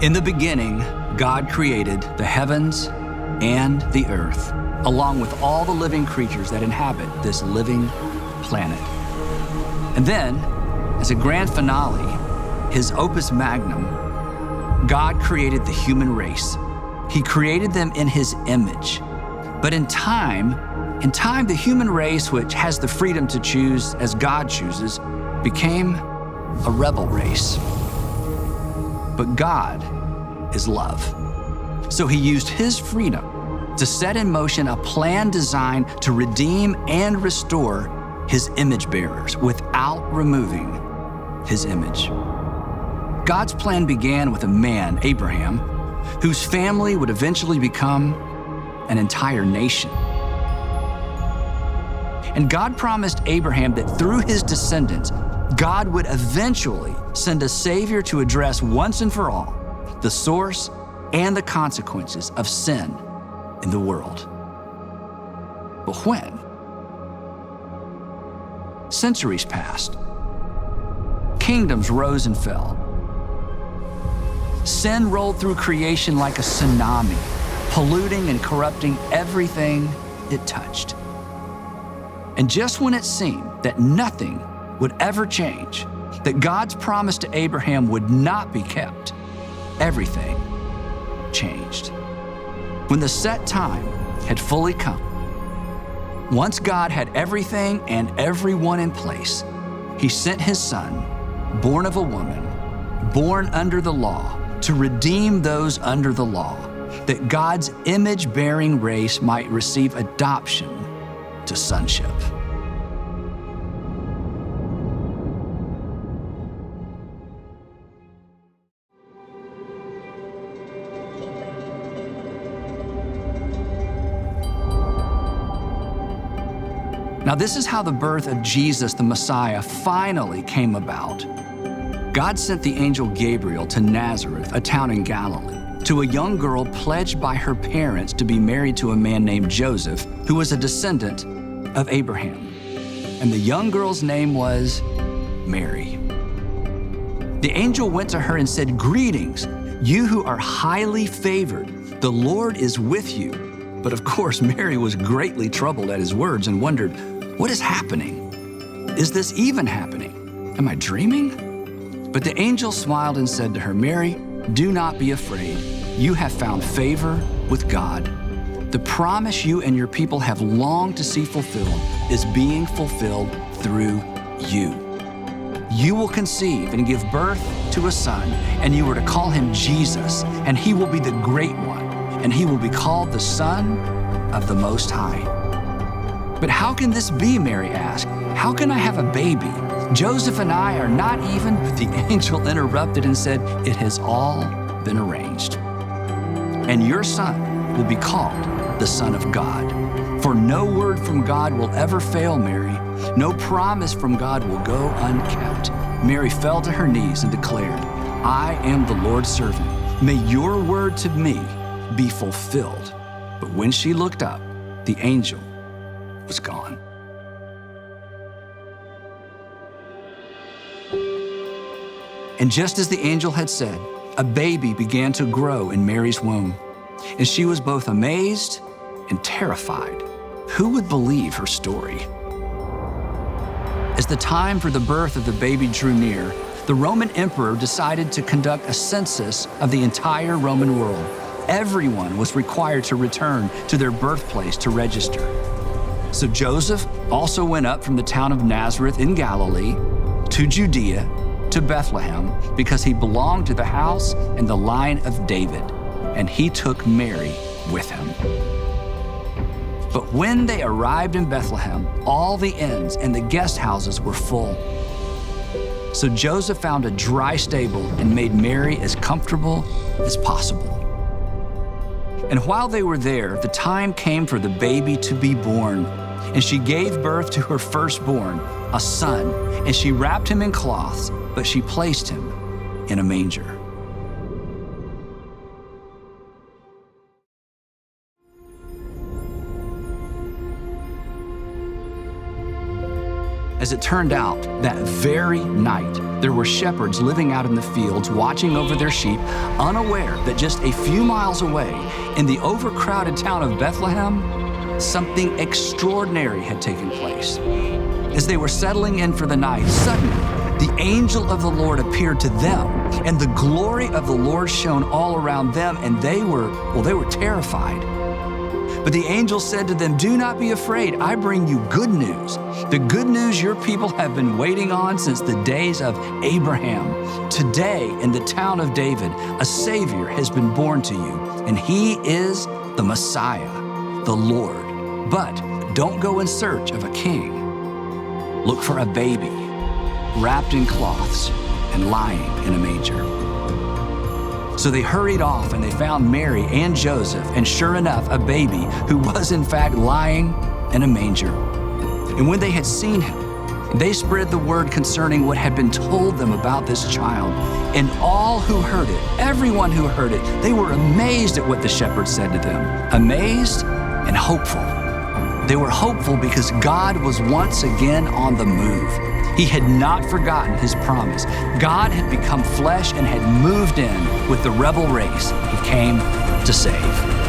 In the beginning, God created the heavens and the earth, along with all the living creatures that inhabit this living planet. And then, as a grand finale, his opus magnum, God created the human race. He created them in his image. But in time, the human race, which has the freedom to choose as God chooses, became a rebel race. But God is love. So he used his freedom to set in motion a plan designed to redeem and restore his image bearers without removing his image. God's plan began with a man, Abraham, whose family would eventually become an entire nation. And God promised Abraham that through his descendants, God would eventually send a Savior to address once and for all the source and the consequences of sin in the world. But when? Centuries passed. Kingdoms rose and fell. Sin rolled through creation like a tsunami, polluting and corrupting everything it touched. And just when it seemed that nothing would ever change, that God's promise to Abraham would not be kept, everything changed. When the set time had fully come, once God had everything and everyone in place, he sent his son, born of a woman, born under the law, to redeem those under the law, that God's image-bearing race might receive adoption to sonship. Now, this is how the birth of Jesus, the Messiah, finally came about. God sent the angel Gabriel to Nazareth, a town in Galilee, to a young girl pledged by her parents to be married to a man named Joseph, who was a descendant of Abraham. And the young girl's name was Mary. The angel went to her and said, "Greetings, you who are highly favored. The Lord is with you." But of course, Mary was greatly troubled at his words and wondered, "What is happening? Is this even happening? Am I dreaming?" But the angel smiled and said to her, "Mary, do not be afraid. You have found favor with God. The promise you and your people have longed to see fulfilled is being fulfilled through you. You will conceive and give birth to a son, and you are to call him Jesus, and he will be the great one, and he will be called the Son of the Most High." "But how can this be?" Mary asked. "How can I have a baby? Joseph and I are not even..." But the angel interrupted and said, "It has all been arranged. And your son will be called the Son of God. For no word from God will ever fail, Mary. No promise from God will go unkept." Mary fell to her knees and declared, "I am the Lord's servant. May your word to me be fulfilled." But when she looked up, the angel was gone. And just as the angel had said, a baby began to grow in Mary's womb, and she was both amazed and terrified. Who would believe her story? As the time for the birth of the baby drew near, the Roman emperor decided to conduct a census of the entire Roman world. Everyone was required to return to their birthplace to register. So Joseph also went up from the town of Nazareth in Galilee to Judea, to Bethlehem, because he belonged to the house and the line of David, and he took Mary with him. But when they arrived in Bethlehem, all the inns and the guest houses were full. So Joseph found a dry stable and made Mary as comfortable as possible. And while they were there, the time came for the baby to be born, and she gave birth to her firstborn, a son, and she wrapped him in cloths, but she placed him in a manger. As it turned out, that very night, there were shepherds living out in the fields, watching over their sheep, unaware that just a few miles away, in the overcrowded town of Bethlehem, something extraordinary had taken place. As they were settling in for the night, suddenly the angel of the Lord appeared to them, and the glory of the Lord shone all around them, and they were terrified. But the angel said to them, "Do not be afraid. I bring you good news, the good news your people have been waiting on since the days of Abraham. Today, in the town of David, a Savior has been born to you, and he is the Messiah, the Lord. But don't go in search of a king. Look for a baby, wrapped in cloths and lying in a manger." So they hurried off and they found Mary and Joseph, and sure enough, a baby who was in fact lying in a manger. And when they had seen him, they spread the word concerning what had been told them about this child. And all who heard it, everyone who heard it, they were amazed at what the shepherds said to them. Amazed and hopeful. They were hopeful because God was once again on the move. He had not forgotten his promise. God had become flesh and had moved in with the rebel race he came to save.